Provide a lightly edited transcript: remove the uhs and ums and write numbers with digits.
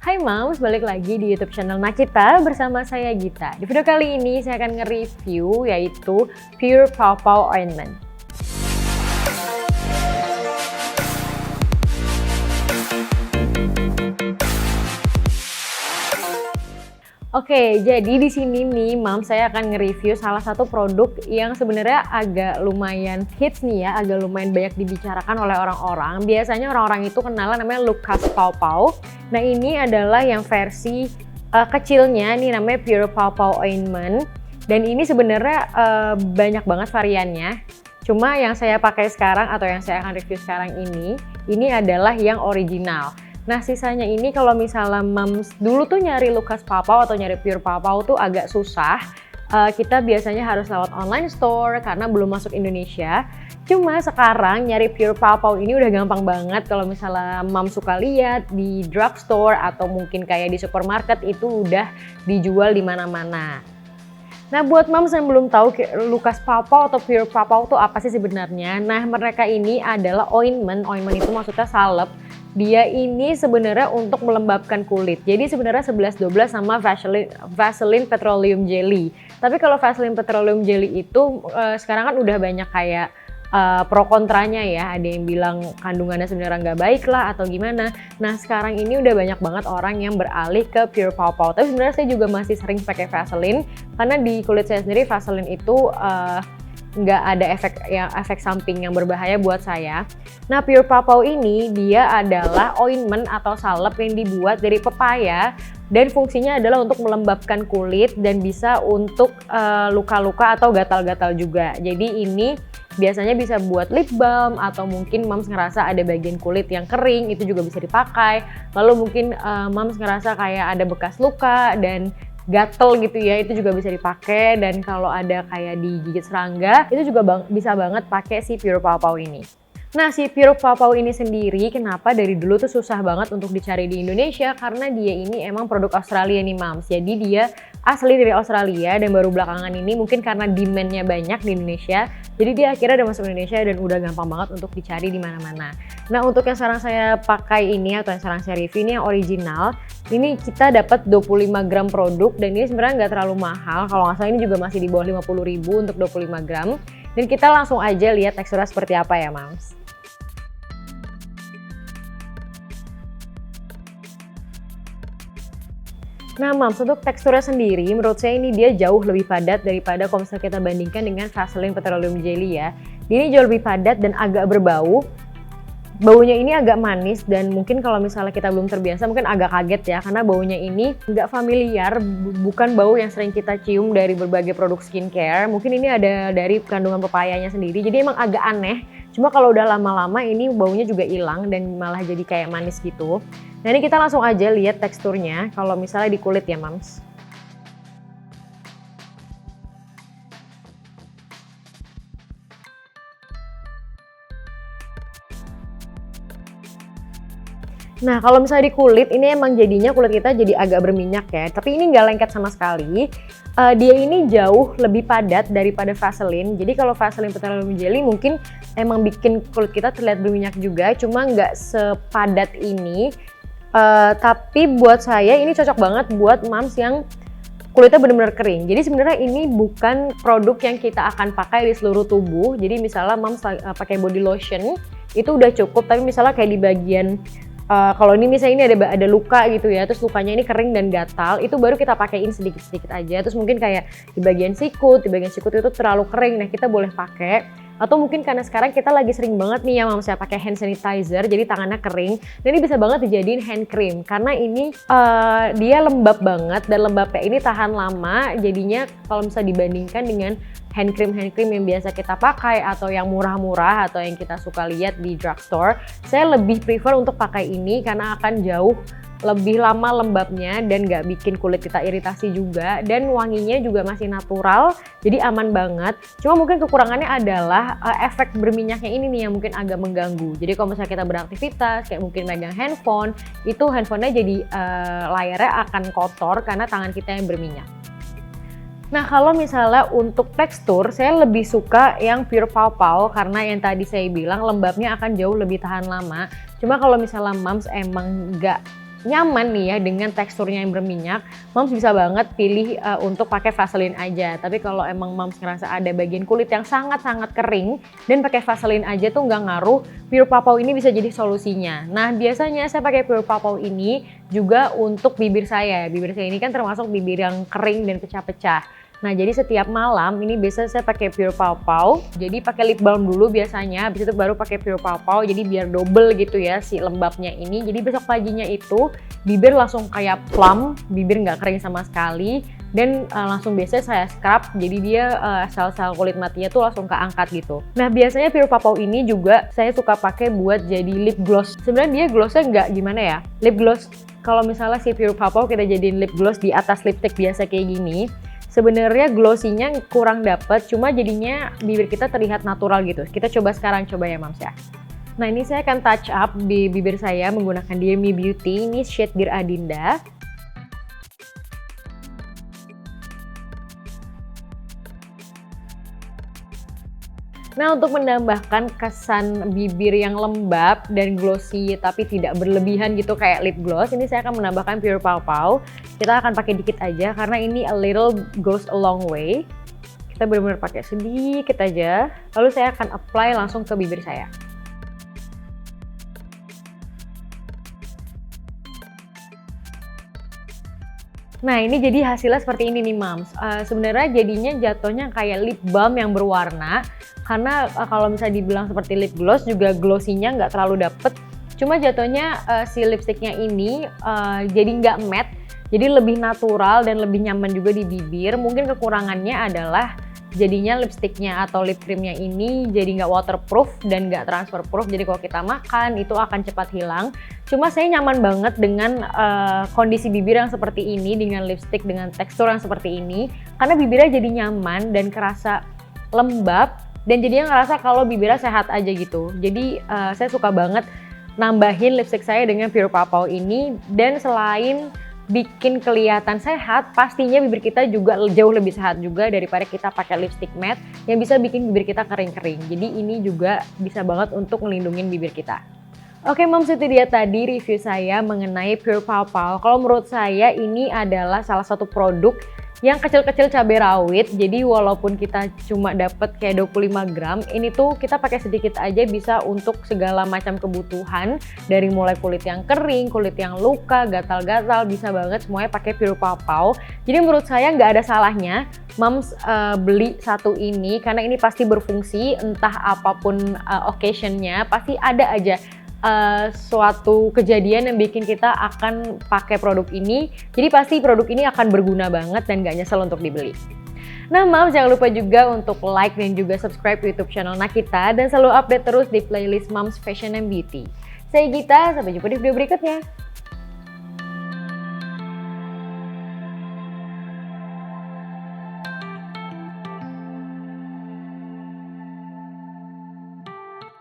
Hai Moms, balik lagi di YouTube channel Nakita bersama saya Gita. Di video kali ini saya akan nge-review yaitu Pure Pow Pow Ointment. Oke, jadi di sini nih Moms saya akan nge-review salah satu produk yang sebenarnya agak lumayan hits nih ya, agak lumayan banyak dibicarakan oleh orang-orang. Biasanya orang-orang itu kenalan namanya Lucas Pow Pow. Nah ini adalah yang versi kecilnya, nih namanya Pure Pow Pow Ointment. Dan ini sebenarnya banyak banget variannya. Cuma yang saya pakai sekarang atau yang saya akan review sekarang ini adalah yang original. Nah sisanya ini kalau misalnya Moms dulu tuh nyari Lucas Pow Pow atau nyari Pure Pow Pow tuh agak susah. Kita biasanya harus lewat online store karena belum masuk Indonesia. Cuma sekarang nyari Pure Pow Pow ini udah gampang banget kalau misalnya Moms suka lihat di drugstore atau mungkin kayak di supermarket itu udah dijual di mana-mana. Nah buat Moms yang belum tahu Lucas Pow Pow atau Pure Pow Pow itu apa sih sebenarnya? Nah mereka ini adalah ointment itu maksudnya salep. Dia ini sebenarnya untuk melembabkan kulit. Jadi sebenarnya 11-12 sama Vaseline Petroleum Jelly. Tapi kalau Vaseline Petroleum Jelly itu sekarang kan udah banyak kayak pro kontranya ya. Ada yang bilang kandungannya sebenarnya nggak baik lah atau gimana. Nah sekarang ini udah banyak banget orang yang beralih ke Pure Pow Pow. Tapi sebenarnya saya juga masih sering pakai Vaseline karena di kulit saya sendiri Vaseline itu nggak ada efek samping yang berbahaya buat saya. Nah Pure Pow Pow ini dia adalah ointment atau salep yang dibuat dari pepaya dan fungsinya adalah untuk melembabkan kulit dan bisa untuk luka-luka atau gatal-gatal juga. Jadi ini biasanya bisa buat lip balm atau mungkin Moms ngerasa ada bagian kulit yang kering itu juga bisa dipakai. Lalu mungkin Moms ngerasa kayak ada bekas luka dan gatel gitu ya, itu juga bisa dipakai. Dan kalau ada kayak digigit serangga itu juga bisa banget pakai si Pure Pow Pow ini. Nah si Pure Pow Pow ini sendiri kenapa dari dulu tuh susah banget untuk dicari di Indonesia, karena dia ini emang produk Australia nih Moms. Jadi dia asli dari Australia dan baru belakangan ini mungkin karena demand-nya banyak di Indonesia, jadi dia akhirnya udah masuk Indonesia dan udah gampang banget untuk dicari di mana-mana. Nah untuk yang sekarang saya pakai ini atau yang sekarang saya review ini yang original, ini kita dapat 25 gram produk dan ini sebenarnya nggak terlalu mahal. Kalau nggak salah ini juga masih di bawah 50.000 untuk 25 gram. Dan kita langsung aja lihat teksturnya seperti apa ya Moms. Nah Moms, untuk teksturnya sendiri menurut saya ini dia jauh lebih padat daripada kalau misalnya kita bandingkan dengan Vaseline Petroleum Jelly ya. Ini jauh lebih padat dan agak berbau. Baunya ini agak manis dan mungkin kalau misalnya kita belum terbiasa mungkin agak kaget ya, karena baunya ini nggak familiar, bukan bau yang sering kita cium dari berbagai produk skincare. Mungkin ini ada dari kandungan pepayanya sendiri, jadi emang agak aneh. Cuma kalau udah lama-lama ini baunya juga hilang dan malah jadi kayak manis gitu. Nah ini kita langsung aja lihat teksturnya kalau misalnya di kulit ya Moms. Nah kalau misalnya di kulit ini emang jadinya kulit kita jadi agak berminyak ya, tapi ini nggak lengket sama sekali. Dia ini jauh lebih padat daripada Vaseline. Jadi kalau Vaseline Petroleum Jelly mungkin emang bikin kulit kita terlihat berminyak juga, cuma nggak sepadat ini. Tapi buat saya ini cocok banget buat Moms yang kulitnya benar-benar kering. Jadi sebenarnya ini bukan produk yang kita akan pakai di seluruh tubuh. Jadi misalnya Moms pakai body lotion itu udah cukup, tapi misalnya kayak di bagian kalau ini misalnya ini ada luka gitu ya, terus lukanya ini kering dan gatal, itu baru kita pakaiin sedikit-sedikit aja. Terus mungkin kayak di bagian sikut itu terlalu kering, nah kita boleh pakai. Atau mungkin karena sekarang kita lagi sering banget nih ya Moms ya pakai hand sanitizer, jadi tangannya kering. Dan ini bisa banget dijadiin hand cream karena ini dia lembab banget dan lembabnya ini tahan lama. Jadinya kalau misalnya dibandingkan dengan hand cream yang biasa kita pakai atau yang murah-murah atau yang kita suka lihat di drugstore, saya lebih prefer untuk pakai ini karena akan jauh lebih lama lembabnya dan nggak bikin kulit kita iritasi juga, dan wanginya juga masih natural, jadi aman banget. Cuma mungkin kekurangannya adalah efek berminyaknya ini nih yang mungkin agak mengganggu. Jadi kalau misalnya kita beraktivitas kayak mungkin megang handphone, itu handphonenya jadi layarnya akan kotor karena tangan kita yang berminyak. Nah kalau misalnya untuk tekstur, saya lebih suka yang Pure Pow Pow karena yang tadi saya bilang lembabnya akan jauh lebih tahan lama. Cuma kalau misalnya Moms emang nggak nyaman nih ya dengan teksturnya yang berminyak, Moms bisa banget pilih untuk pakai Vaseline aja. Tapi kalau emang Moms ngerasa ada bagian kulit yang sangat-sangat kering dan pakai Vaseline aja tuh nggak ngaruh, Pure Paw ini bisa jadi solusinya. Nah biasanya saya pakai Pure Paw ini juga untuk bibir saya. Bibir saya ini kan termasuk bibir yang kering dan pecah-pecah. Nah jadi setiap malam ini biasa saya pakai Pure Paw. Jadi pakai lip balm dulu biasanya, habis itu baru pakai Pure Paw. Jadi biar double gitu ya si lembabnya ini. Jadi besok paginya itu bibir langsung kayak plump, bibir nggak kering sama sekali. Dan langsung biasanya saya scrub, jadi dia sel-sel kulit matinya tuh langsung keangkat gitu. Nah biasanya Pure Paw ini juga saya suka pakai buat jadi lip gloss. Sebenarnya dia glossnya nggak gimana ya, lip gloss kalau misalnya si Pure Paw kita jadiin lip gloss di atas lipstick biasa kayak gini, sebenarnya glossy-nya kurang dapet, cuma jadinya bibir kita terlihat natural gitu. Kita coba sekarang, coba ya Moms ya. Nah ini saya akan touch up di bibir saya menggunakan Dear Me Beauty, ini shade Dear Adinda. Nah untuk menambahkan kesan bibir yang lembab dan glossy tapi tidak berlebihan gitu kayak lip gloss, ini saya akan menambahkan Pure Paw. Kita akan pakai dikit aja karena ini a little goes a long way. Kita benar-benar pakai sedikit aja, lalu saya akan apply langsung ke bibir saya. Nah ini jadi hasilnya seperti ini nih Moms. Sebenarnya jadinya jatuhnya kayak lip balm yang berwarna. Karena kalau misalnya dibilang seperti lip gloss juga glossy-nya nggak terlalu dapet. Cuma jatuhnya si lipsticknya ini jadi nggak matte. Jadi lebih natural dan lebih nyaman juga di bibir. Mungkin kekurangannya adalah jadinya lipsticknya atau lip creamnya ini jadi nggak waterproof dan nggak transfer proof. Jadi kalau kita makan itu akan cepat hilang. Cuma saya nyaman banget dengan kondisi bibir yang seperti ini dengan lipstick dengan tekstur yang seperti ini. Karena bibirnya jadi nyaman dan kerasa lembab dan jadinya ngerasa kalau bibirnya sehat aja gitu. Jadi saya suka banget nambahin lipstick saya dengan Pure Paw ini, dan selain bikin kelihatan sehat, pastinya bibir kita juga jauh lebih sehat juga daripada kita pakai lipstick matte yang bisa bikin bibir kita kering-kering. Jadi ini juga bisa banget untuk melindungi bibir kita. Oke Moms, itu dia tadi review saya mengenai Pure Paw. Kalau menurut saya ini adalah salah satu produk yang kecil-kecil cabai rawit. Jadi walaupun kita cuma dapat kayak 25 gram, ini tuh kita pakai sedikit aja bisa untuk segala macam kebutuhan. Dari mulai kulit yang kering, kulit yang luka, gatal-gatal, bisa banget semuanya pakai Pure Paw. Jadi menurut saya nggak ada salahnya Moms beli satu ini, karena ini pasti berfungsi entah apapun occasionnya, pasti ada aja suatu kejadian yang bikin kita akan pakai produk ini. Jadi pasti produk ini akan berguna banget dan gak nyesel untuk dibeli. Nah Moms, jangan lupa juga untuk like dan juga subscribe YouTube channel Nakita dan selalu update terus di playlist Moms Fashion and Beauty. Saya Gita, sampai jumpa di video berikutnya.